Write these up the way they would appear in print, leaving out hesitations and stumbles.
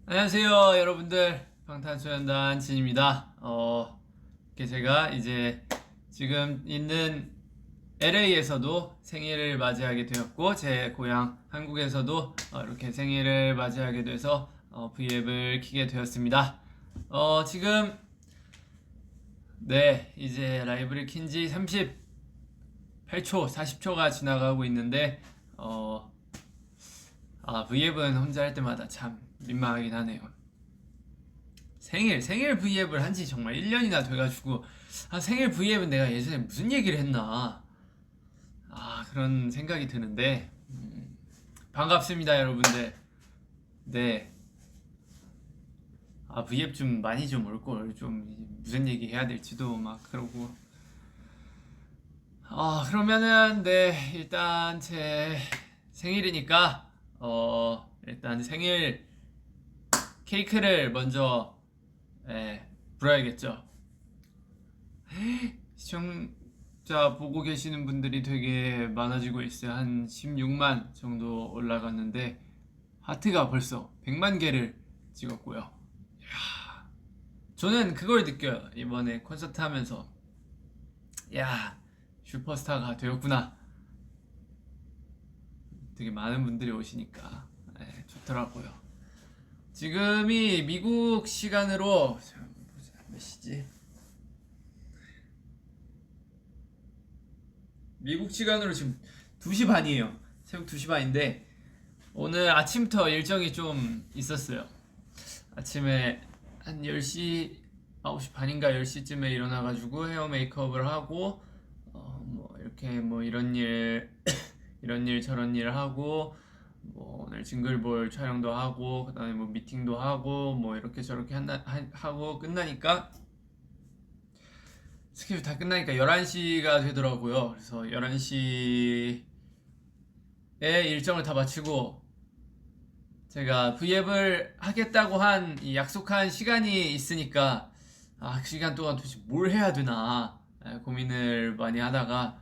안녕하세요, 여러분들. 방탄소년단 진입니다. 이렇게 제가 이제 지금 있는 LA에서도 생일을 맞이하게 되었고, 제 고향 한국에서도 이렇게 생일을 맞이하게 돼서 V앱을 키게 되었습니다. 지금 네, 이제 라이브를 킨 지 38초, 40초가 지나가고 있는데, V앱은 혼자 할 때마다 참 민망하긴 하네요. 생일 V앱을 한 지 정말 1년이나 돼가지고, 생일 V앱은 내가 예전에 무슨 얘기를 했나, 그런 생각이 드는데, 반갑습니다, 여러분들. 네. V앱 좀 많이 좀 올걸, 좀, 무슨 얘기 해야 될지도 막 그러고. 그러면은, 네, 일단 제 생일이니까, 일단 생일 케이크를 먼저 불어야겠죠. 시청자 보고 계시는 분들이 되게 많아지고 있어요. 한 16만 정도 올라갔는데 하트가 벌써 100만 개를 찍었고요. 저는 그걸 느껴요. 이번에 콘서트 하면서 야, 슈퍼스타가 되었구나. 되게 많은 분들이 오시니까 좋더라고요. 지금이 미국 시간으로 몇 시지? 미국 시간으로 지금 2시 반이에요. 새벽 2시 반인데 오늘 아침부터 일정이 좀 있었어요. 아침에 한 10시, 9시 반인가 10시쯤에 일어나가지고 헤어 메이크업을 하고 뭐 이렇게 뭐 이런 일 이런 일 저런 일 하고 뭐 오늘 징글볼 촬영도 하고 그다음에 뭐 미팅도 하고 뭐 이렇게 저렇게 하고 끝나니까 스케줄 다 끝나니까 11시가 되더라고요. 그래서 11시에 일정을 다 마치고 제가 V앱을 하겠다고 한 이 약속한 시간이 있으니까 그 시간 동안 도대체 뭘 해야 되나 고민을 많이 하다가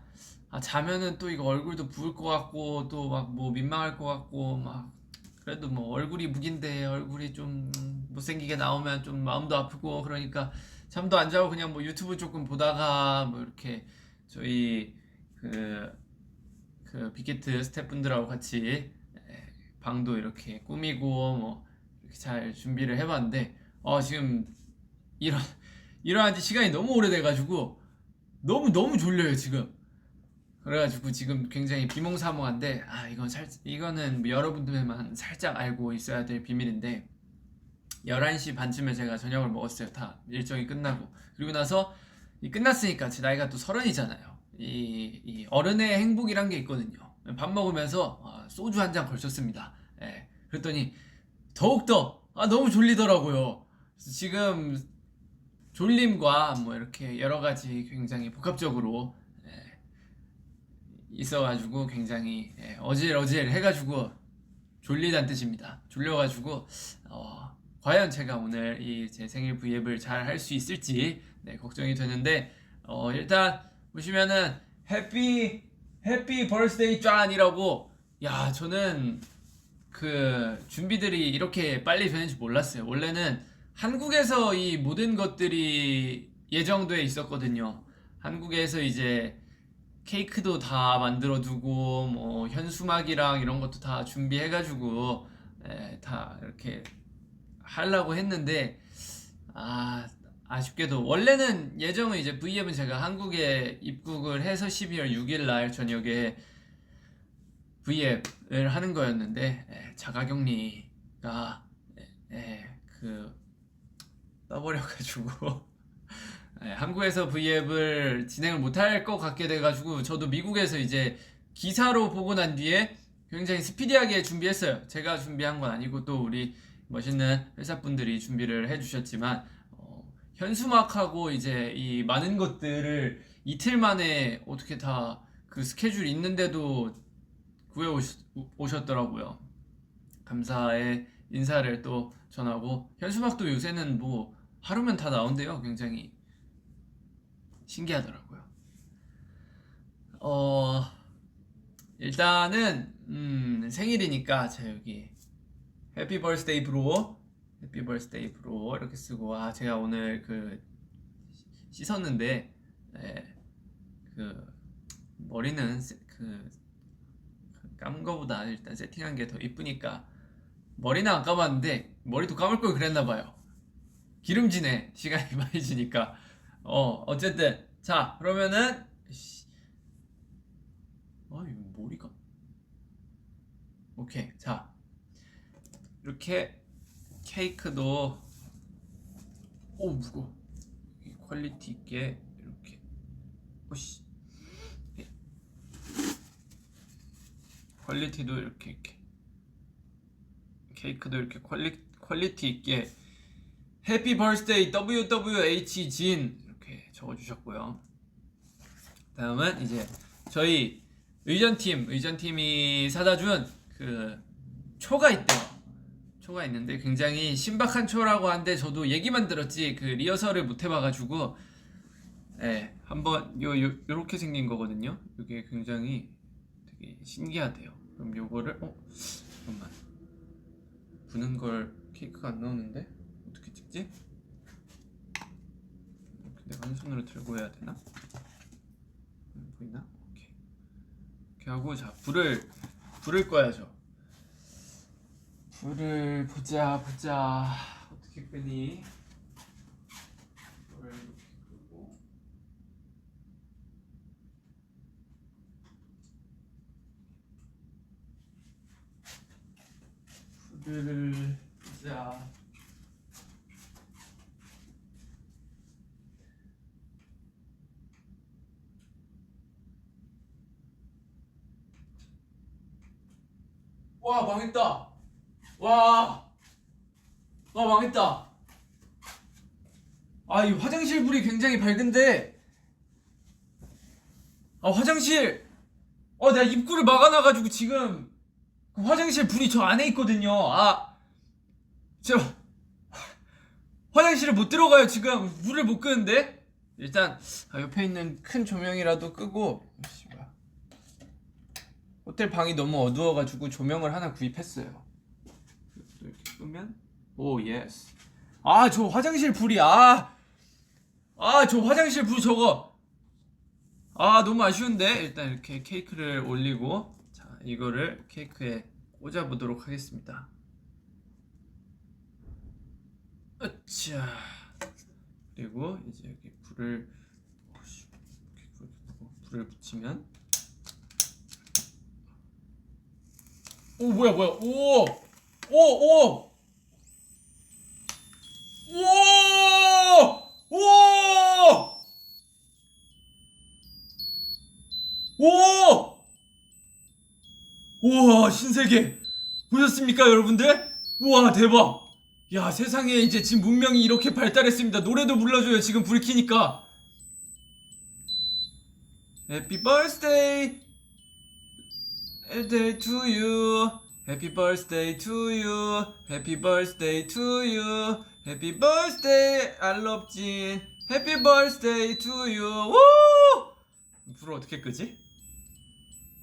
자면은 또 이거 얼굴도 부을 것 같고 또 막 뭐 민망할 것 같고 막 그래도 뭐 얼굴이 무긴데 얼굴이 좀 못생기게 나오면 좀 마음도 아프고 그러니까 잠도 안 자고 그냥 뭐 유튜브 조금 보다가 뭐 이렇게 저희 그, 그 빅히트 스태프분들하고 같이 방도 이렇게 꾸미고 뭐 이렇게 잘 준비를 해봤는데 지금 일어 일어난 지 시간이 너무 오래돼가지고 너무 졸려요 지금. 그래가지고 지금 굉장히 비몽사몽한데 이거는 뭐 여러분들만 살짝 알고 있어야 될 비밀인데 11시 반쯤에 제가 저녁을 먹었어요. 다 일정이 끝나고 그리고 나서 끝났으니까 제 나이가 또 30이잖아요. 이 어른의 행복이란 게 있거든요. 밥 먹으면서 소주 한 잔 걸쳤습니다. 그랬더니 더욱더 너무 졸리더라고요. 그래서 지금 졸림과 뭐 이렇게 여러 가지 굉장히 복합적으로 있어가지고 굉장히 어질어질 해가지고 졸리다는 뜻입니다. 졸려가지고 과연 제가 오늘 이 제 생일 V앱을 잘 할 수 있을지 걱정이 되는데 일단 보시면은 해피 벌스데이 짠이라고 저는 그 준비들이 이렇게 빨리 되는지 몰랐어요. 원래는 한국에서 이 모든 것들이 예정돼 있었거든요. 한국에서 이제 케이크도 다 만들어 두고 뭐 현수막이랑 이런 것도 다 준비해가지고 다 이렇게 하려고 했는데 아쉽게도 원래는 예정은 이제 V앱은 제가 한국에 입국을 해서 12월 6일 날 저녁에 V앱을 하는 거였는데 자가격리가 그 떠버려가지고 한국에서 V앱을 진행을 못할 것 같게 돼가지고 저도 미국에서 이제 기사로 보고 난 뒤에 굉장히 스피디하게 준비했어요. 제가 준비한 건 아니고 또 우리 멋있는 회사분들이 준비를 해주셨지만 현수막하고 이제 이 많은 것들을 이틀 만에 어떻게 다 그 스케줄 있는데도 구해 오셨더라고요. 감사의 인사를 또 전하고 현수막도 요새는 뭐 하루면 다 나온대요. 굉장히 신기하더라고요. 어, 일단은 생일이니까 자 여기 해피 벌스데이 브로 해피 버스데이 브로 이렇게 쓰고, 아 제가 오늘 그 씻었는데 그 머리는 그 감은 거보다 일단 세팅한 게 더 이쁘니까 머리는 안 감았는데 머리도 감을 걸 그랬나봐요. 기름지네. 시간이 많이 지니까. 어쨌든 자 그러면은 이거 머리가 오케이. 자 이렇게 케이크도 무거워. 퀄리티 있게 이렇게 오씨 퀄리티도 이렇게 케이크도 이렇게 퀄리티 있게 해피 버스데이 WWH 진 이렇게 적어주셨고요. 다음은 이제 저희 의전팀이 사다 준 그 초가 있대요. 초가 있는데 굉장히 신박한 초라고 하는데 저도 얘기만 들었지 그 리허설을 못 해봐가지고 한번 요렇게 생긴 거거든요. 이게 굉장히 되게 신기하대요. 그럼 요거를 잠깐만 부는 걸 케이크가 안 나오는데 어떻게 찍지? 내가 한 손으로 들고 해야 되나? 보이나? 오케이. 이렇게 하고 자 불을 꺼야죠. 불을 보자 어떻게 끄니? 불을 이렇게 끄고 불을 보자. 와 망했다. 와 망했다. 이 화장실 불이 굉장히 밝은데 화장실 내가 입구를 막아놔가지고 지금 그 화장실 불이 저 안에 있거든요. 저 화장실을 못 들어가요. 지금 불을 못 끄는데 일단 옆에 있는 큰 조명이라도 끄고 호텔 방이 너무 어두워가지고 조명을 하나 구입했어요. 이렇게 끄면 오 예스. 저 화장실 불이 저 화장실 불 저거 너무 아쉬운데 일단 이렇게 케이크를 올리고 자 이거를 케이크에 꽂아 보도록 하겠습니다. 으쌰. 그리고 이제 여기 불을 붙이면 뭐야 우와 신세계 보셨습니까 여러분들? 우와 대박. 야 세상에 이제 지금 문명이 이렇게 발달했습니다. 노래도 불러줘요 지금 불 켜니까. Happy birthday to you. Happy birthday to you. Happy birthday to you. Happy birthday I love 진. Happy birthday to you. 우! 불을 어떻게 끄지?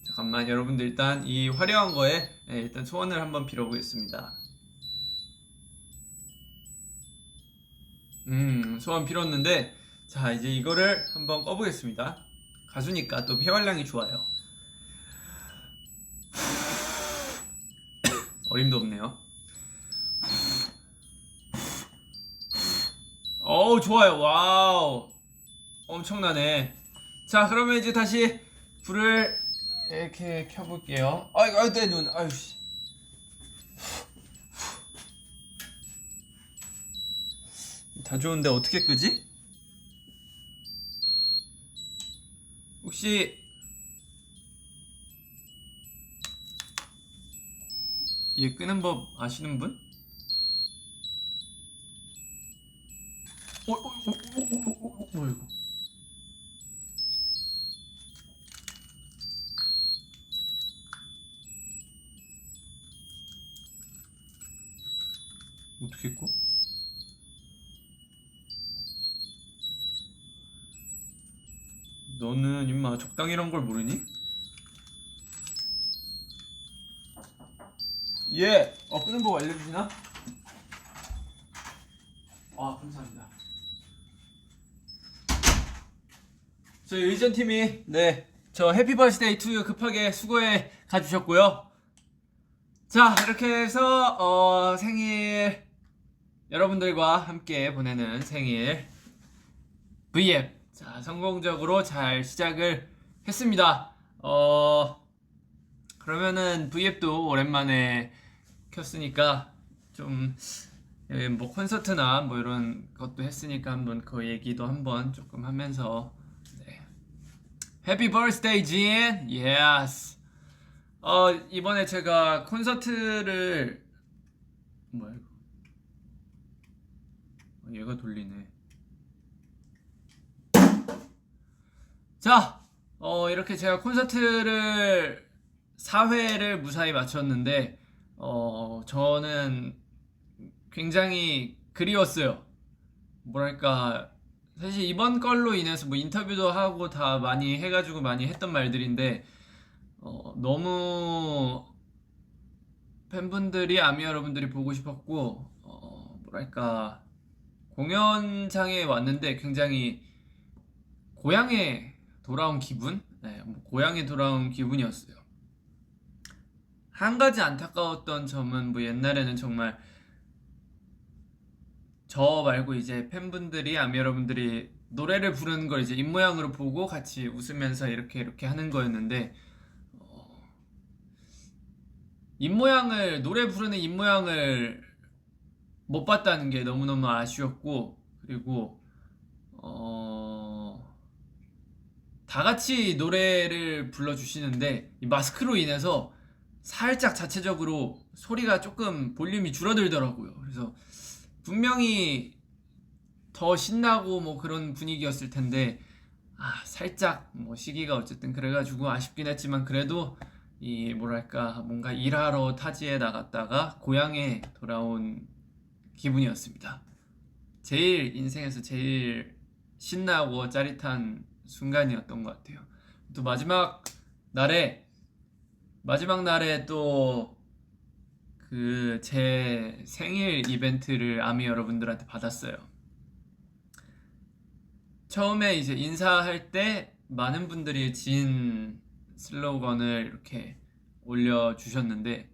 잠깐만 여러분들 일단 이 화려한 거에 일단 소원을 한번 빌어보겠습니다. 소원 빌었는데 자 이제 이거를 한번 꺼보겠습니다. 가수니까 또 폐활량이 좋아요. 어림도 없네요. 좋아요. 와우 엄청나네. 자 그러면 이제 다시 불을 이렇게 켜볼게요. 내 눈. 아유씨. 다 좋은데 어떻게 끄지? 혹시 얘 끄는 법 아시는 분? 뭐야 이거? 어떻게 꺼? 너는 임마 적당이란 걸 모르니? 끄는 법 알려주시나? 감사합니다. 저희 의전팀이 저 해피 버스데이 투유 급하게 수고해 가주셨고요. 자, 이렇게 해서 생일 여러분들과 함께 보내는 생일 V앱 자, 성공적으로 잘 시작을 했습니다. 그러면은 V앱도 오랜만에 켰으니까 좀 뭐 콘서트나 뭐 이런 것도 했으니까 한번 그 얘기도 한번 조금 하면서 해피 버스데이 진! 예스! 이번에 제가 콘서트를 뭐야 이거 얘가 돌리네. 자, 이렇게 제가 콘서트를 4회를 무사히 마쳤는데 저는 굉장히 그리웠어요. 뭐랄까 사실 이번 걸로 인해서 뭐 인터뷰도 하고 다 많이 해가지고 많이 했던 말들인데 너무 팬분들이 아미 여러분들이 보고 싶었고 뭐랄까 공연장에 왔는데 굉장히 고향에 돌아온 기분? 뭐 고향에 돌아온 기분이었어요. 한 가지 안타까웠던 점은 뭐 옛날에는 정말 저 말고 이제 팬분들이 아미 여러분들이 노래를 부르는 걸 이제 입모양으로 보고 같이 웃으면서 이렇게 하는 거였는데 입모양을 노래 부르는 입모양을 못 봤다는 게 너무너무 아쉬웠고 그리고 다 같이 노래를 불러주시는데 이 마스크로 인해서 살짝 자체적으로 소리가 조금 볼륨이 줄어들더라고요. 그래서 분명히 더 신나고 뭐 그런 분위기였을 텐데 살짝 뭐 시기가 어쨌든 그래가지고 아쉽긴 했지만 그래도 이 뭐랄까 뭔가 일하러 타지에 나갔다가 고향에 돌아온 기분이었습니다. 제일 인생에서 제일 신나고 짜릿한 순간이었던 것 같아요. 또 마지막 날에 또 그 제 생일 이벤트를 아미 여러분들한테 받았어요. 처음에 이제 인사할 때 많은 분들이 진 슬로건을 이렇게 올려주셨는데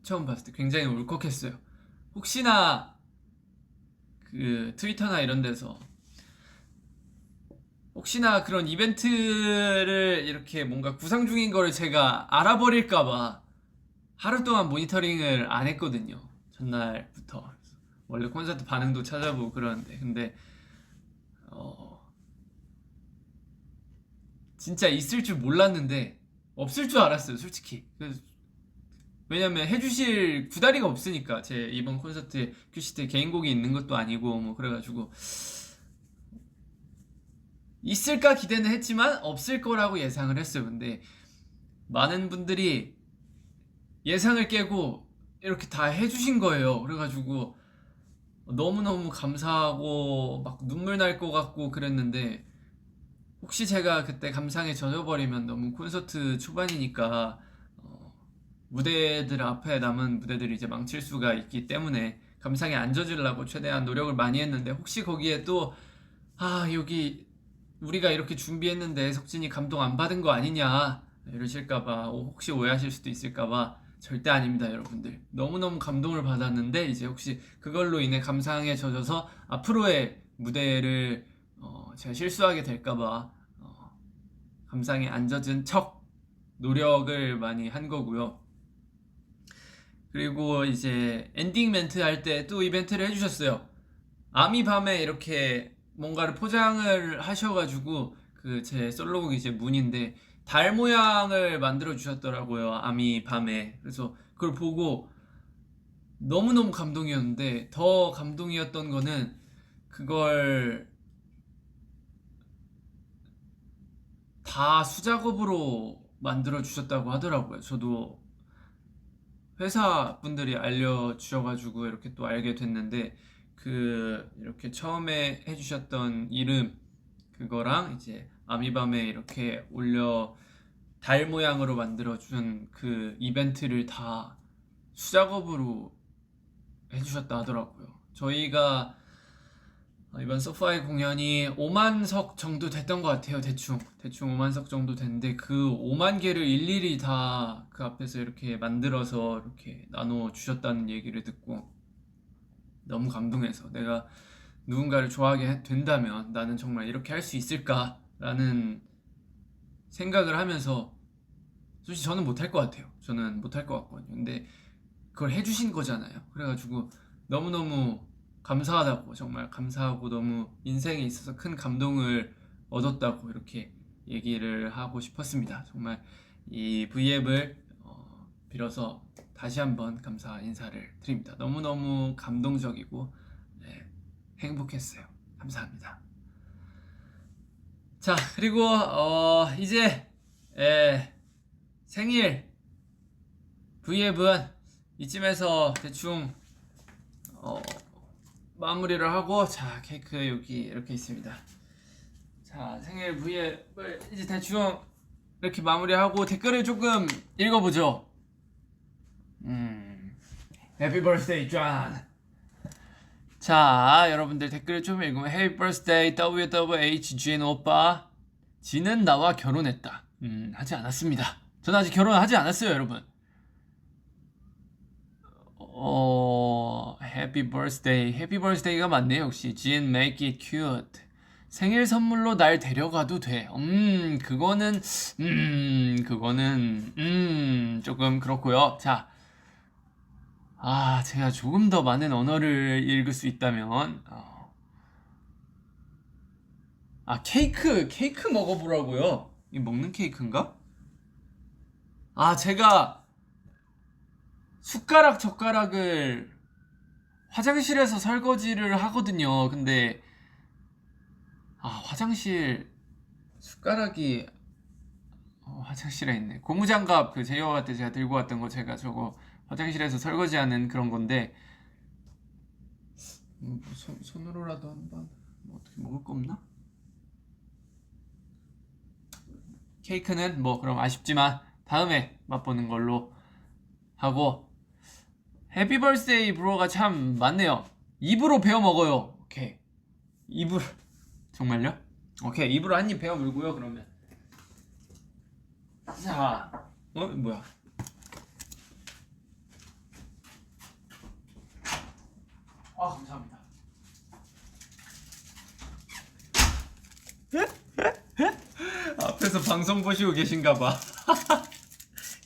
처음 봤을 때 굉장히 울컥했어요. 혹시나 그 트위터나 이런 데서 혹시나 그런 이벤트를 이렇게 뭔가 구상 중인 거를 제가 알아버릴까봐 하루 동안 모니터링을 안 했거든요. 전날부터. 원래 콘서트 반응도 찾아보고 그러는데 근데 진짜 있을 줄 몰랐는데 없을 줄 알았어요, 솔직히. 왜냐면 해주실 구다리가 없으니까 제 이번 콘서트에 큐시트에 개인곡이 있는 것도 아니고 뭐 그래가지고 있을까 기대는 했지만 없을 거라고 예상을 했어요. 근데 많은 분들이 예상을 깨고 이렇게 다 해주신 거예요. 그래가지고 너무너무 감사하고 막 눈물 날 것 같고 그랬는데 혹시 제가 그때 감상에 젖어버리면 너무 콘서트 초반이니까 무대들 앞에 남은 무대들이 이제 망칠 수가 있기 때문에 감상에 안 젖으려고 최대한 노력을 많이 했는데 혹시 거기에 또 여기 우리가 이렇게 준비했는데 석진이 감동 안 받은 거 아니냐 이러실까봐 혹시 오해하실 수도 있을까봐 절대 아닙니다, 여러분들. 너무너무 감동을 받았는데 이제 혹시 그걸로 인해 감상에 젖어서 앞으로의 무대를 제가 실수하게 될까봐 감상에 안 젖은 척 노력을 많이 한 거고요. 그리고 이제 엔딩 멘트 할 때 또 이벤트를 해주셨어요. 아미 밤에 이렇게 뭔가를 포장을 하셔가지고 그 제 솔로곡이 이제 문인데 달 모양을 만들어 주셨더라고요, 아미 밤에. 그래서 그걸 보고 너무너무 감동이었는데 더 감동이었던 거는 그걸 다 수작업으로 만들어 주셨다고 하더라고요. 저도 회사 분들이 알려주셔가지고 이렇게 또 알게 됐는데 그 이렇게 처음에 해주셨던 이름 그거랑 이제 아미밤에 이렇게 올려 달 모양으로 만들어준 그 이벤트를 다 수작업으로 해주셨다 하더라고요. 저희가 이번 소파의 공연이 5만 석 정도 됐던 것 같아요. 대충 5만 석 정도 됐는데 그 5만 개를 일일이 다 그 앞에서 이렇게 만들어서 이렇게 나눠 주셨다는 얘기를 듣고 너무 감동해서 내가 누군가를 좋아하게 된다면 나는 정말 이렇게 할 수 있을까라는 생각을 하면서 솔직히 저는 못할 것 같아요. 저는 못할 것 같거든요. 근데 그걸 해주신 거잖아요. 그래가지고 너무너무 감사하다고, 정말 감사하고 너무 인생에 있어서 큰 감동을 얻었다고 이렇게 얘기를 하고 싶었습니다. 정말 이 V앱을 빌어서 다시 한번 감사 인사를 드립니다. 너무너무 감동적이고 네, 행복했어요. 감사합니다. 자, 그리고 이제 생일 V앱은 이쯤에서 대충 마무리를 하고, 자, 케이크 여기 이렇게 있습니다. 자, 생일 V앱을 이제 대충 이렇게 마무리하고 댓글을 조금 읽어보죠. Happy birthday, John. 자, 여러분들 댓글을 좀 읽으면 Happy birthday, WWHGN 오빠. 지는 나와 결혼했다. 하지 않았습니다. 저는 아직 결혼하지 않았어요, 여러분. Happy birthday. Happy birthday가 맞네요, 역시. Jin, make it cute. 생일 선물로 날 데려가도 돼. 그거는 조금 그렇고요. 자, 제가 조금 더 많은 언어를 읽을 수 있다면, 케이크 먹어보라고요. 이 먹는 케이크인가? 제가 숟가락 젓가락을 화장실에서 설거지를 하거든요. 근데 화장실 숟가락이 화장실에 있네. 고무장갑 그 제이와 때 제가 들고 왔던 거, 제가 저거 화장실에서 설거지하는 그런 건데 손으로라도 한번 어떻게 먹을 거 없나? 케이크는 그럼 아쉽지만 다음에 맛보는 걸로 하고, 해피 벌스데이 브로가 참 많네요. 입으로 베어 먹어요. 오케이, 입으로. 정말요? 오케이, 입으로 한 입 베어 물고요. 그러면 자, 뭐야? 감사합니다. 앞에서 방송 보시고 계신가봐.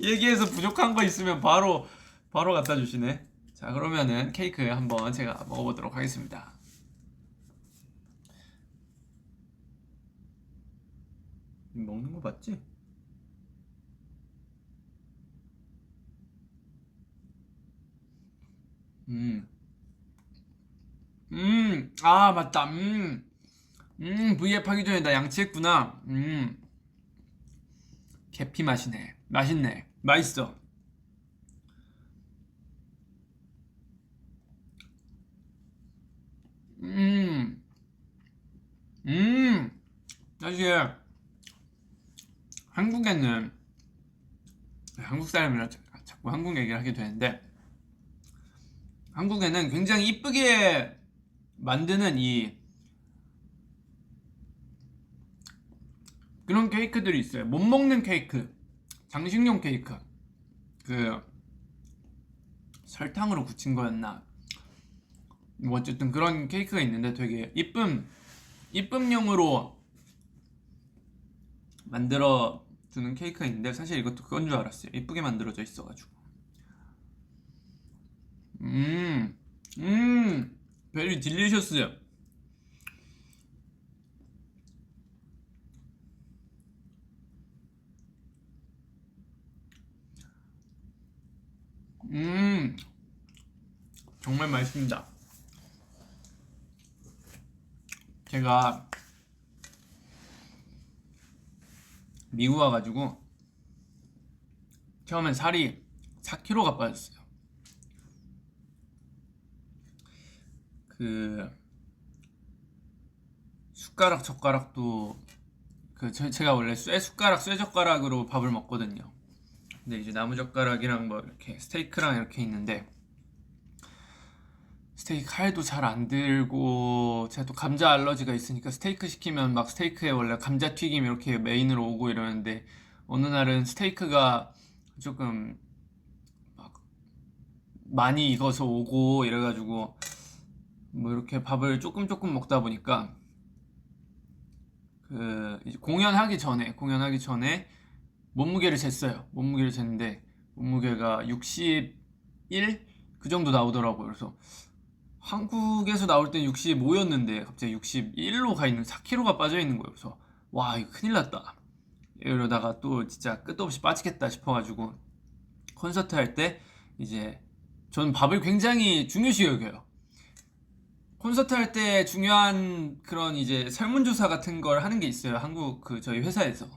얘기해서 부족한 거 있으면 바로 갖다 주시네. 자, 그러면은 케이크 한번 제가 먹어보도록 하겠습니다. 먹는 거 맞지? 맞다. V앱 하기 전에 나 양치했구나. 계피 맛이네. 맛있네. 맛있어. 사실 한국에는, 한국 사람이라 자꾸 한국 얘기를 하게 되는데, 한국에는 굉장히 이쁘게 만드는 그런 케이크들이 있어요. 못 먹는 케이크, 장식용 케이크, 그 설탕으로 굳힌 거였나, 어쨌든 그런 케이크가 있는데 되게 이쁨용으로 만들어 주는 케이크가 있는데, 사실 이것도 그건 줄 알았어요. 이쁘게 만들어져 있어가지고. 베리 딜리셔스. 정말 맛있습니다. 제가 미국 와가지고 처음엔 살이 4kg가 빠졌어요. 그 숟가락 젓가락도 제가 원래 쇠젓가락으로 밥을 먹거든요. 근데 이제 나무젓가락이랑 이렇게 스테이크랑 이렇게 있는데, 스테이크 칼도 잘 안 들고 제가 또 감자 알러지가 있으니까 스테이크 시키면 막 스테이크에 원래 감자튀김 이렇게 메인으로 오고 이러는데 어느 날은 스테이크가 조금 막 많이 익어서 오고 이래가지고 뭐 이렇게 밥을 조금 먹다 보니까 그 이제 공연하기 전에 몸무게를 쟀어요. 몸무게를 쟀는데 몸무게가 61 그 정도 나오더라고요. 그래서 한국에서 나올 땐 65였는데 갑자기 61로 가 있는 4kg가 빠져 있는 거예요. 그래서 와 이거 큰일 났다. 이러다가 또 진짜 끝도 없이 빠지겠다 싶어가지고 콘서트 할 때 이제 저는 밥을 굉장히 중요시 여겨요. 콘서트 할 때 중요한 그런 이제 설문조사 같은 걸 하는 게 있어요. 한국 그 저희 회사에서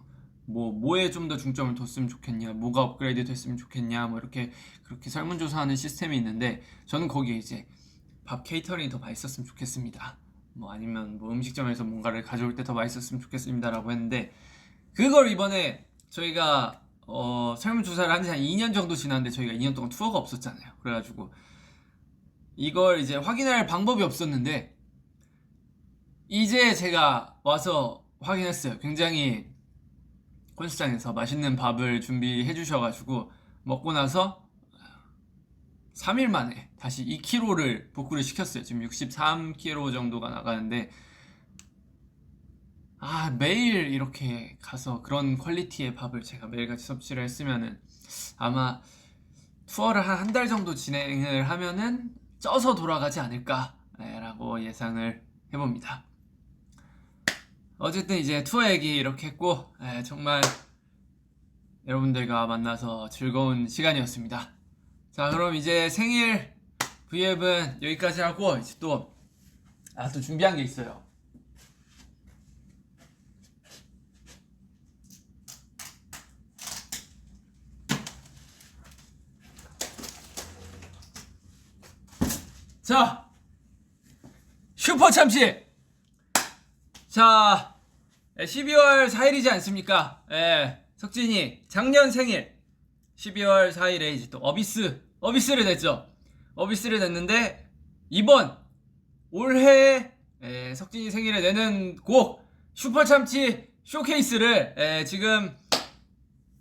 뭐에 좀 더 중점을 뒀으면 좋겠냐, 뭐가 업그레이드 됐으면 좋겠냐, 뭐 이렇게 그렇게 설문조사하는 시스템이 있는데 저는 거기에 이제 밥 케이터링이 더 맛있었으면 좋겠습니다. 뭐 아니면 뭐 음식점에서 뭔가를 가져올 때 더 맛있었으면 좋겠습니다라고 했는데 그걸 이번에 저희가 설문조사를 한 지 한 2년 정도 지났는데 저희가 2년 동안 투어가 없었잖아요. 그래가지고 이걸 이제 확인할 방법이 없었는데 이제 제가 와서 확인했어요. 굉장히 콘서트장에서 맛있는 밥을 준비해 주셔가지고 먹고 나서 3일 만에 다시 2kg를 복구를 시켰어요. 지금 63kg 정도가 나가는데 매일 이렇게 가서 그런 퀄리티의 밥을 제가 매일같이 섭취를 했으면은 아마 투어를 한 달 정도 진행을 하면은 쪄서 돌아가지 않을까라고 예상을 해봅니다. 어쨌든 이제 투어 얘기 이렇게 했고 정말 여러분들과 만나서 즐거운 시간이었습니다. 자 그럼 이제 생일 V앱은 여기까지 하고 이제 또 준비한 게 있어요. 자 슈퍼 참치. 자 12월 4일이지 않습니까? 석진이 작년 생일 12월 4일에 이제 또 어비스를 냈죠. 어비스를 냈는데 이번 올해 석진이 생일에 내는 곡 슈퍼참치 쇼케이스를 지금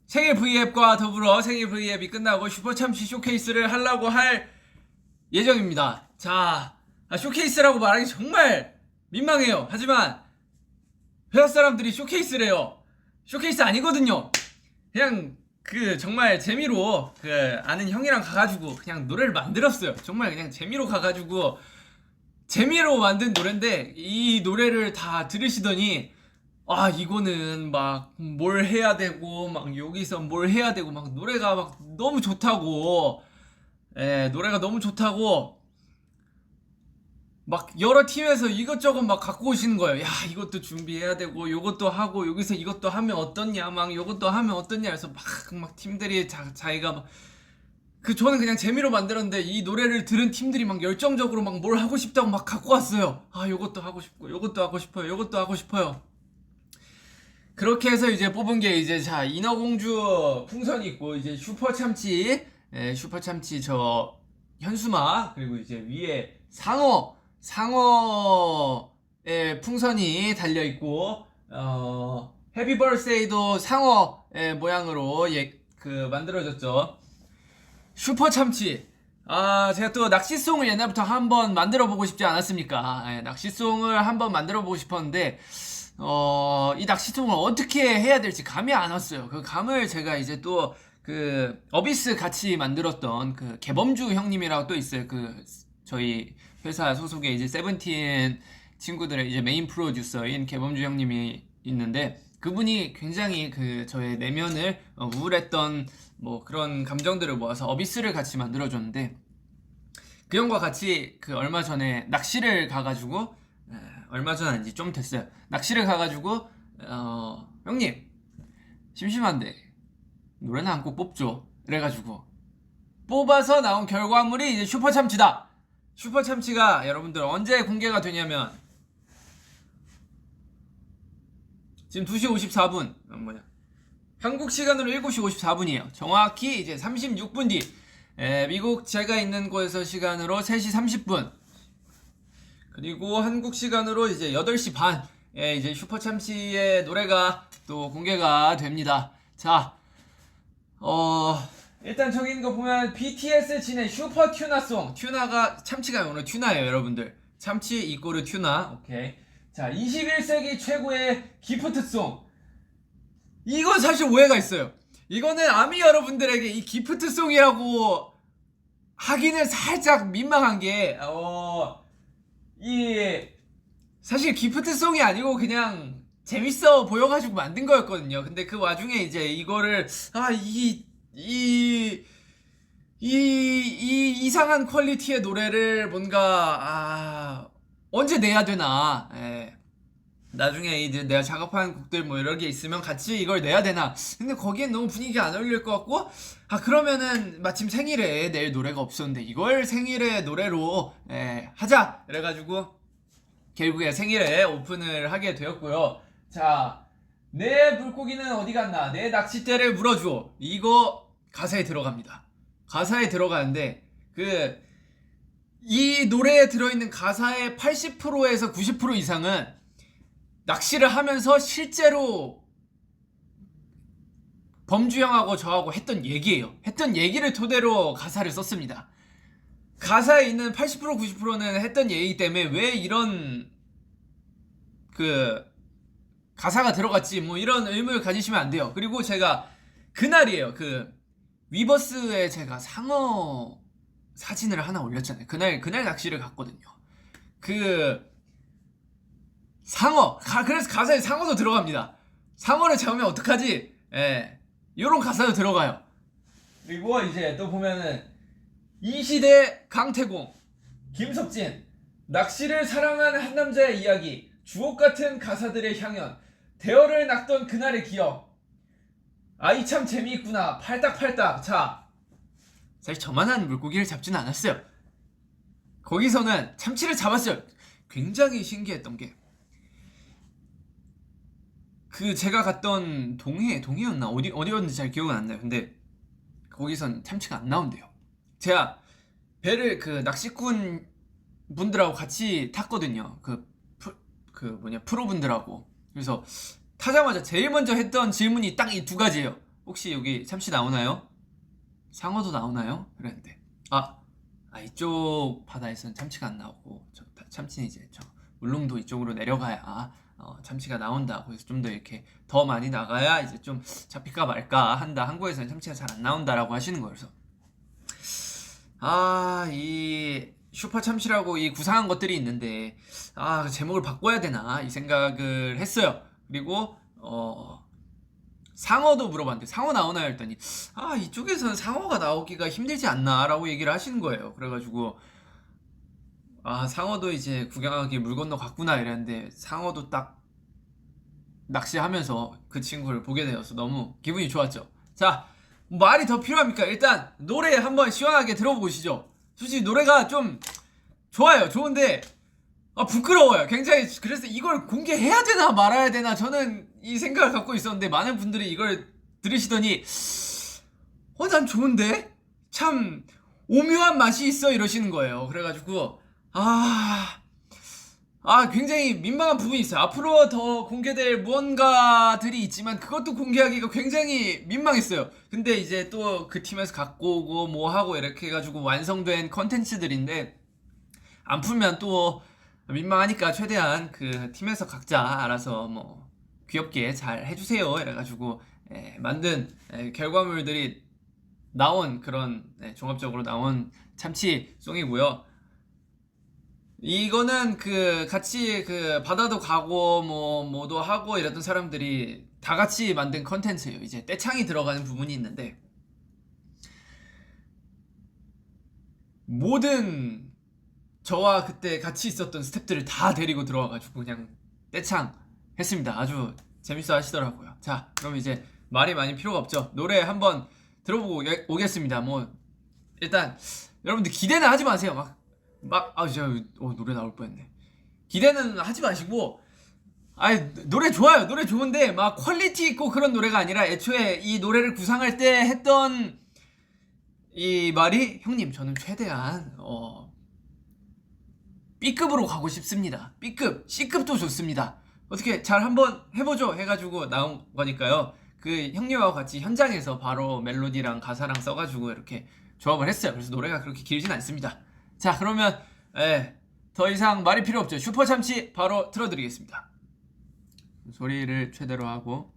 생일 V앱과 더불어 생일 V앱이 끝나고 슈퍼참치 쇼케이스를 하려고 할 예정입니다. 자 쇼케이스라고 말하기 정말 민망해요. 하지만 회사 사람들이 쇼케이스래요. 쇼케이스 아니거든요. 그냥 정말 재미로 아는 형이랑 가가지고 그냥 노래를 만들었어요. 정말 그냥 재미로 가가지고 재미로 만든 노래인데 이 노래를 다 들으시더니 이거는 막 뭘 해야 되고 막 여기서 뭘 해야 되고 막 노래가 막 너무 좋다고 노래가 너무 좋다고 막 여러 팀에서 이것저것 막 갖고 오시는 거예요. 야 이것도 준비해야 되고 요것도 하고 여기서 이것도 하면 어떻냐 막 요것도 하면 어떻냐 해서 막 팀들이 자기가 막 저는 그냥 재미로 만들었는데 이 노래를 들은 팀들이 막 열정적으로 막 뭘 하고 싶다고 막 갖고 왔어요. 요것도 하고 싶고 요것도 하고 싶어요. 요것도 하고 싶어요. 그렇게 해서 이제 뽑은 게 이제 인어공주 풍선이 있고 이제 슈퍼참치 저 현수막 그리고 이제 위에 상어의 풍선이 달려있고 해피 버스데이도 상어의 모양으로 만들어졌죠. 슈퍼참치 제가 또 낚시송을 옛날부터 한번 만들어보고 싶지 않았습니까? 낚시송을 한번 만들어보고 싶었는데 이 낚시송을 어떻게 해야 될지 감이 안 왔어요. 그 감을 제가 이제 또 어비스 같이 만들었던 개범주 형님이라고 또 있어요. 저희 회사 소속의 이제 세븐틴 친구들의 이제 메인 프로듀서인 개범주 형님이 있는데 그분이 굉장히 저의 내면을 우울했던 뭐 그런 감정들을 모아서 어비스를 같이 만들어줬는데 그 형과 같이 얼마 전에 낚시를 가가지고 얼마 전 아닌지 좀 됐어요. 낚시를 가가지고 형님 심심한데 노래는 한 곡 뽑죠. 그래가지고 뽑아서 나온 결과물이 이제 슈퍼참치다. 슈퍼참치가 여러분들 언제 공개가 되냐면 지금 2시 54분 한국 시간으로 7시 54분이에요. 정확히 이제 36분 뒤 미국 제가 있는 곳에서 시간으로 3시 30분 그리고 한국 시간으로 이제 8시 반에 이제 슈퍼참치의 노래가 또 공개가 됩니다. 자, 일단 저기 있는 거 보면 BTS 진의 슈퍼 튜나송. 튜나가 참치가 오늘 튜나예요, 여러분들. 참치 이꼬르 튜나. 오케이. 자, 21세기 최고의 기프트송. 이건 사실 오해가 있어요. 이거는 아미 여러분들에게 이 기프트송이라고 하기는 살짝 민망한 게, 사실 기프트송이 아니고 그냥 재밌어 보여가지고 만든 거였거든요. 근데 그 와중에 이제 이거를, 이상한 퀄리티의 노래를 뭔가, 언제 내야 되나. 예. 나중에 이제 내가 작업한 곡들 뭐 여러 개 있으면 같이 이걸 내야 되나. 근데 거기엔 너무 분위기가 안 어울릴 것 같고, 그러면은 마침 생일에 낼 노래가 없었는데 이걸 생일에 노래로 하자. 그래가지고 결국에 생일에 오픈을 하게 되었고요. 자, 내 물고기는 어디 갔나? 내 낚싯대를 물어줘. 이거 가사에 들어갑니다. 가사에 들어가는데 이 노래에 들어있는 가사의 80%에서 90% 이상은 낚시를 하면서 실제로 범주형하고 저하고 했던 얘기예요. 했던 얘기를 토대로 가사를 썼습니다. 가사에 있는 80% 90%는 했던 얘기 때문에 왜 이런 가사가 들어갔지 뭐 이런 의문을 가지시면 안 돼요. 그리고 제가 그날이에요. 위버스에 제가 상어 사진을 하나 올렸잖아요. 그날 낚시를 갔거든요. 상어. 그래서 가사에 상어도 들어갑니다. 상어를 잡으면 어떡하지? 요런 가사도 들어가요. 그리고 이제 또 보면은 이 시대 강태공, 김석진, 낚시를 사랑한 한 남자의 이야기, 주옥같은 가사들의 향연, 대어를 낚던 그날의 기억. 이 참 재미있구나. 팔딱팔딱. 자, 사실 저만한 물고기를 잡지는 않았어요. 거기서는 참치를 잡았어요. 굉장히 신기했던 게 제가 갔던 동해였나 어디였는지 잘 기억은 안 나요. 근데 거기선 참치가 안 나온대요. 제가 배를 낚시꾼 분들하고 같이 탔거든요. 프로분들하고. 그래서 타자마자 제일 먼저 했던 질문이 딱 이 두 가지예요. 혹시 여기 참치 나오나요? 상어도 나오나요? 그랬는데 이쪽 바다에서는 참치가 안 나오고 참치는 이제 울릉도 이쪽으로 내려가야 참치가 나온다. 그래서 좀 더 이렇게 더 많이 나가야 이제 좀 잡힐까 말까 한다. 한국에서는 참치가 잘 안 나온다라고 하시는 거예요. 그래서 이 슈퍼 참치라고 이 구상한 것들이 있는데 그 제목을 바꿔야 되나 이 생각을 했어요. 그리고 상어도 물어봤는데 상어 나오나요? 했더니 이쪽에서는 상어가 나오기가 힘들지 않나 라고 얘기를 하시는 거예요. 그래가지고 상어도 이제 구경하기 물 건너 갔구나 이랬는데 상어도 딱 낚시하면서 그 친구를 보게 되어서 너무 기분이 좋았죠. 자, 말이 더 필요합니까? 일단 노래 한번 시원하게 들어보시죠. 솔직히 노래가 좀 좋아요. 좋은데 부끄러워요. 굉장히. 그래서 이걸 공개해야 되나 말아야 되나 저는 이 생각을 갖고 있었는데 많은 분들이 이걸 들으시더니 난 좋은데? 참 오묘한 맛이 있어 이러시는 거예요. 그래가지고 굉장히 민망한 부분이 있어요. 앞으로 더 공개될 무언가들이 있지만 그것도 공개하기가 굉장히 민망했어요. 근데 이제 또 그 팀에서 갖고 오고 뭐 하고 이렇게 해가지고 완성된 컨텐츠들인데 안 풀면 또 민망하니까 최대한 그 팀에서 각자 알아서 뭐 귀엽게 잘 해주세요 이래가지고 만든 결과물들이 나온 그런 종합적으로 나온 참치송이고요. 이거는 같이 바다도 가고 뭐도 하고 이랬던 사람들이 다 같이 만든 컨텐츠예요. 이제 떼창이 들어가는 부분이 있는데 모든 저와 그때 같이 있었던 스태프들을 다 데리고 들어와가지고 그냥 떼창 했습니다. 아주 재밌어 하시더라고요. 자, 그럼 이제 말이 많이 필요가 없죠. 노래 한번 들어보고 오겠습니다. 일단 여러분들 기대는 하지 마세요. 진짜 노래 나올 뻔했네. 기대는 하지 마시고 노래 좋아요. 노래 좋은데 막 퀄리티 있고 그런 노래가 아니라 애초에 이 노래를 구상할 때 했던 이 말이 형님 저는 최대한 B급으로 가고 싶습니다. B급, C급도 좋습니다. 어떻게 잘 한번 해보죠 해가지고 나온 거니까요. 그 형님하고 같이 현장에서 바로 멜로디랑 가사랑 써가지고 이렇게 조합을 했어요. 그래서 노래가 그렇게 길진 않습니다. 자, 그러면 더 이상 말이 필요 없죠. 슈퍼참치 바로 틀어드리겠습니다. 소리를 최대로 하고.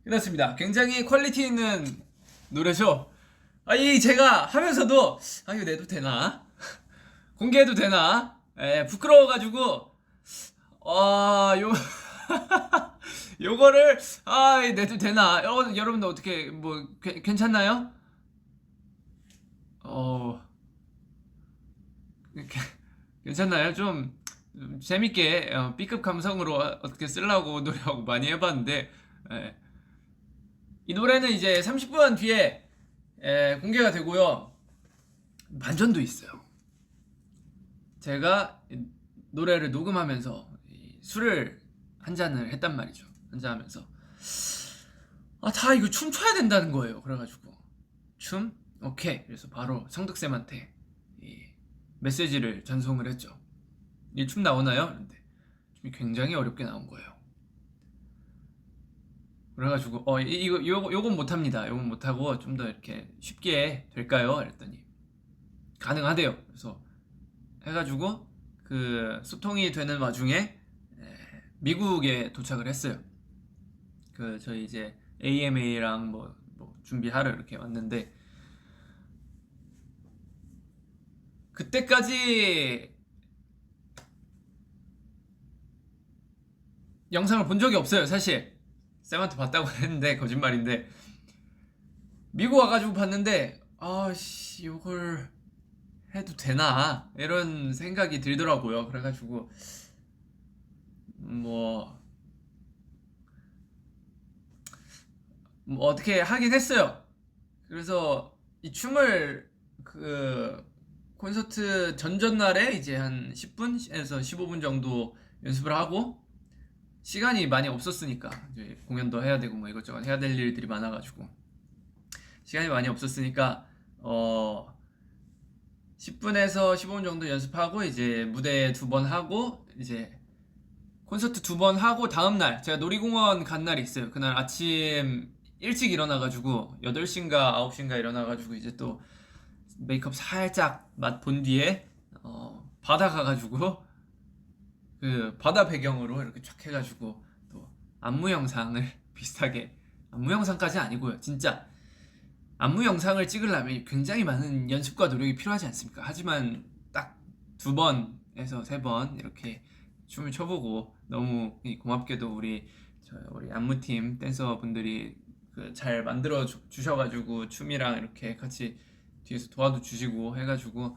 끝났습니다. 굉장히 퀄리티 있는 노래죠. 이 제가 하면서도 이거 내도 되나? 공개해도 되나? 부끄러워가지고 요 요거를 내도 되나? 여러분들 어떻게 뭐 괜찮나요? 괜찮나요? 좀 재밌게 B급 감성으로 어떻게 쓰려고 노력하고 많이 해봤는데 이 노래는 이제 30분 뒤에 공개가 되고요. 반전도 있어요. 제가 노래를 녹음하면서 술을 한 잔을 했단 말이죠. 한 잔 하면서 다 이거 춤춰야 된다는 거예요. 그래가지고 춤? 오케이. 그래서 바로 성덕쌤한테 이 메시지를 전송을 했죠. 이 춤 나오나요? 근데 춤이 굉장히 어렵게 나온 거예요. 그래가지고 요건 못합니다. 요건 못하고 좀 더 이렇게 쉽게 될까요? 그랬더니 가능하대요. 그래서 해가지고 그 소통이 되는 와중에 미국에 도착을 했어요. 그 저희 이제 AMA랑 뭐 준비하러 이렇게 왔는데 그때까지 영상을 본 적이 없어요. 사실 쌤한테 봤다고 했는데 거짓말인데 미국 와가지고 봤는데 요걸 해도 되나 이런 생각이 들더라고요. 그래가지고 뭐 어떻게 하긴 했어요. 그래서 이 춤을 그 콘서트 전전날에 이제 한 10분에서 15분 정도 연습을 하고 시간이 많이 없었으니까 이제 공연도 해야 되고 뭐 이것저것 해야 될 일들이 많아가지고 시간이 많이 없었으니까 10분에서 15분 정도 연습하고 이제 무대 2번 하고 이제 콘서트 2번 하고 다음날 제가 놀이공원 간 날이 있어요. 그날 아침 일찍 일어나가지고 8시인가 9시인가 일어나가지고 이제 또 메이크업 살짝 맛 본 뒤에 바다 가가지고 그 바다 배경으로 이렇게 쫙 해가지고 또 안무 영상을 비슷하게 안무 영상까지 아니고요. 진짜 안무 영상을 찍으려면 굉장히 많은 연습과 노력이 필요하지 않습니까? 하지만 딱 2번에서 3번 이렇게 춤을 춰보고 너무 고맙게도 우리 안무팀 댄서분들이 잘 만들어 주셔가지고 춤이랑 이렇게 같이 뒤에서 도와도 주시고 해가지고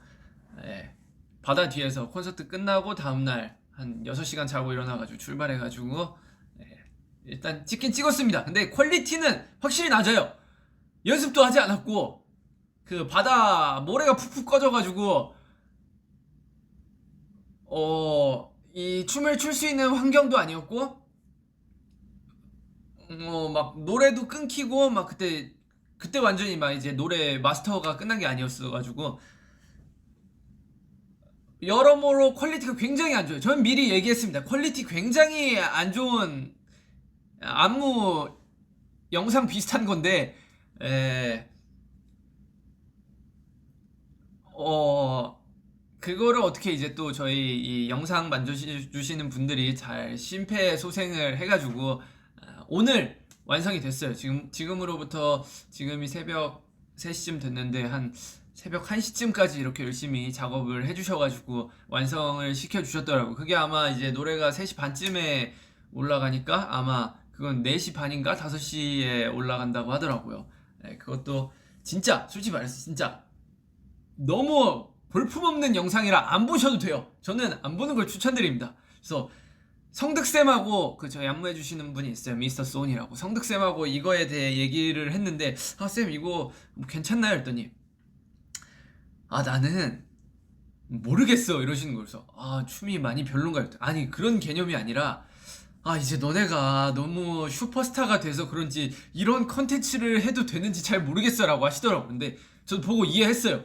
바다 뒤에서 콘서트 끝나고 다음날 한 6시간 자고 일어나가지고 출발해가지고 일단 찍긴 찍었습니다. 근데 퀄리티는 확실히 낮아요. 연습도 하지 않았고 그 바다 모래가 푹푹 꺼져가지고 이 춤을 출 수 있는 환경도 아니었고 막 노래도 끊기고 막 그때 완전히 막 이제 노래 마스터가 끝난 게 아니었어가지고 여러모로 퀄리티가 굉장히 안 좋아요. 저는 미리 얘기했습니다. 퀄리티 굉장히 안 좋은 안무 영상 비슷한 건데 그거를 어떻게 이제 또 저희 이 영상 만져주시는 분들이 잘 심폐소생을 해가지고 오늘 완성이 됐어요. 지금으로부터 지금이 새벽 3시쯤 됐는데 한 새벽 1시쯤까지 이렇게 열심히 작업을 해주셔가지고 완성을 시켜주셨더라고요. 그게 아마 이제 노래가 3시 반쯤에 올라가니까 아마 그건 4시 반인가 5시에 올라간다고 하더라고요. 그것도 진짜 솔직히 말해서 진짜 너무 볼품없는 영상이라 안 보셔도 돼요. 저는 안 보는 걸 추천드립니다. 그래서 성득쌤하고 그 저희 안무해주시는 분이 있어요. 미스터 소니라고. 성득쌤하고 이거에 대해 얘기를 했는데 쌤 이거 뭐 괜찮나요? 했더니 나는 모르겠어 이러시는 거예요. 그래서 춤이 많이 별론가요? 아니 그런 개념이 아니라 이제 너네가 너무 슈퍼스타가 돼서 그런지 이런 컨텐츠를 해도 되는지 잘 모르겠어 라고 하시더라고요. 근데 저도 보고 이해했어요.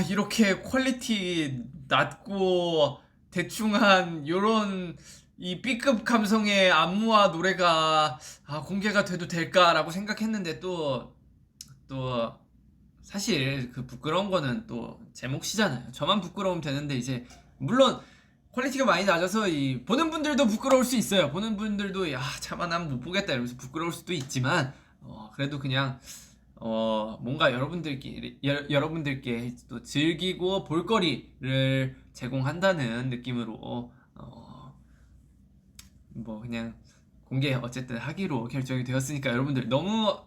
이렇게 퀄리티 낮고 대충한 요런 이 B급 감성의 안무와 노래가 공개가 돼도 될까라고 생각했는데 또 사실 그 부끄러운 거는 또 제 몫이잖아요. 저만 부끄러우면 되는데 이제 물론 퀄리티가 많이 낮아서 이 보는 분들도 부끄러울 수 있어요. 보는 분들도 차마 난 못 보겠다 이러면서 부끄러울 수도 있지만 그래도 그냥 뭔가 여러분들께 또 즐기고 볼거리를 제공한다는 느낌으로 뭐 그냥 공개 어쨌든 하기로 결정이 되었으니까 여러분들 너무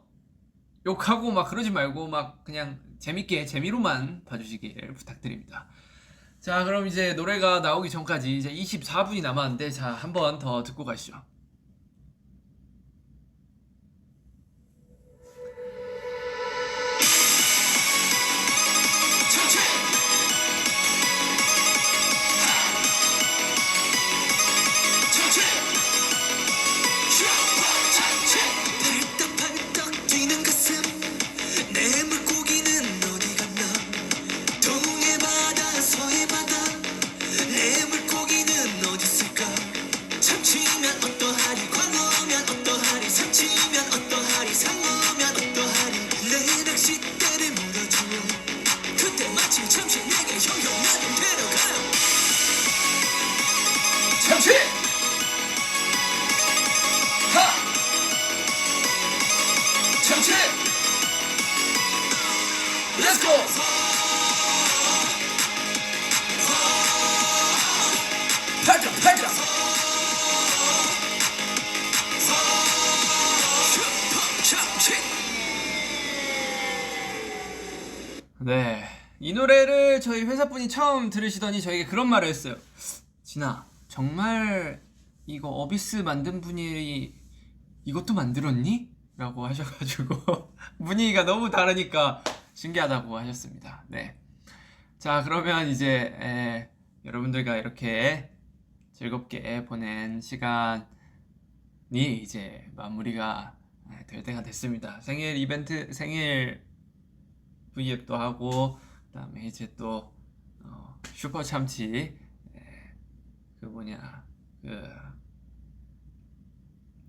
욕하고 막 그러지 말고 막 그냥 재미로만 봐주시길 부탁드립니다. 자, 그럼 이제 노래가 나오기 전까지 이제 24분이 남았는데 자, 한 번 더 듣고 가시죠. 참치! 참치! Let's go! 팔자! 네, 이 노래를 저희 회사분이 처음 들으시더니 저에게 그런 말을 했어요. 진아, 정말 이거 어비스 만든 분이 이것도 만들었니? 라고 하셔가지고 분위기가 너무 다르니까 신기하다고 하셨습니다. 네. 자, 그러면 이제 여러분들과 이렇게 즐겁게 보낸 시간이 이제 마무리가 될 때가 됐습니다. 생일 V앱도 하고 그다음에 이제 또 슈퍼 참치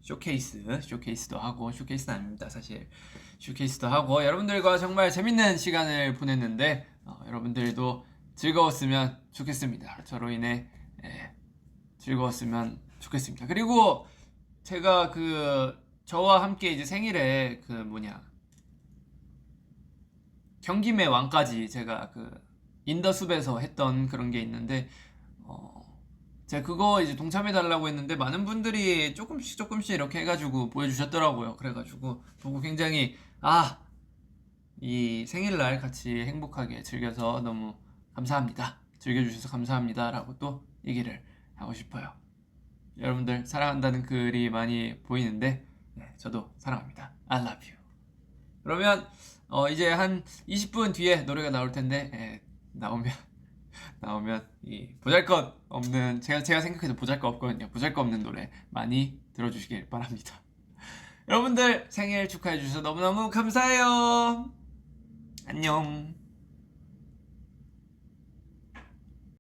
쇼케이스도 하고, 쇼케이스는 아닙니다 사실. 쇼케이스도 하고 여러분들과 정말 재밌는 시간을 보냈는데 여러분들도 즐거웠으면 좋겠습니다. 저로 인해 즐거웠으면 좋겠습니다. 그리고 제가 저와 함께 이제 생일에 경김의 왕까지 제가 인더숲에서 했던 그런 게 있는데 제가 그거 이제 동참해달라고 했는데 많은 분들이 조금씩 이렇게 해가지고 보여주셨더라고요. 그래가지고 보고 굉장히 이 생일날 같이 행복하게 즐겨서 너무 감사합니다. 즐겨주셔서 감사합니다 라고 또 얘기를 하고 싶어요. 여러분들 사랑한다는 글이 많이 보이는데 저도 사랑합니다. I love you. 그러면 이제 한 20분 뒤에 노래가 나올 텐데 나오면 이 보잘것없는 제가 생각해도 보잘것없거든요. 보잘것없는 노래 많이 들어주시길 바랍니다. 여러분들 생일 축하해 주셔서 너무너무 감사해요. 안녕.